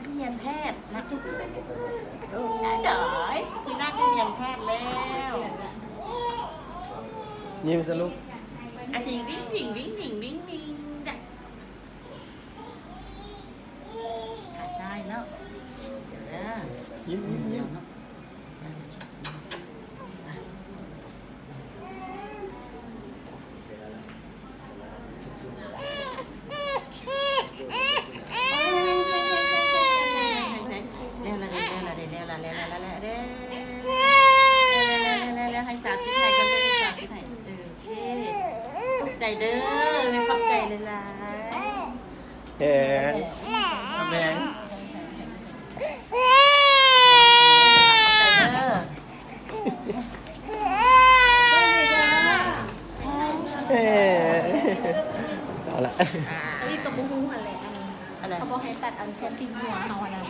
ชิเรียนแพทย์นะโอ้ยเดี๋ยวพี่นาจะเรียนแพทย์แล้ว ยิ้มสรุป อะทิงวิ่งวิ่งวิ่งวิ่งวิ่งวิ่งจ้ะค่ะใช่เนาะเดี๋ยวนะ ยิ้มยิ้มยิ้ม เนาะให้สาวที่ไทยกันเลยสาวที่ไทยขอบใจเด้อให้ขอบใจเลยล่ะ เฮ้ทำแรง เฮ้เอาละ นี่กับบูฮูหันแหละอันนี้เขาบอกให้ตัดอันแค่ตีหัวเขาอันนั้น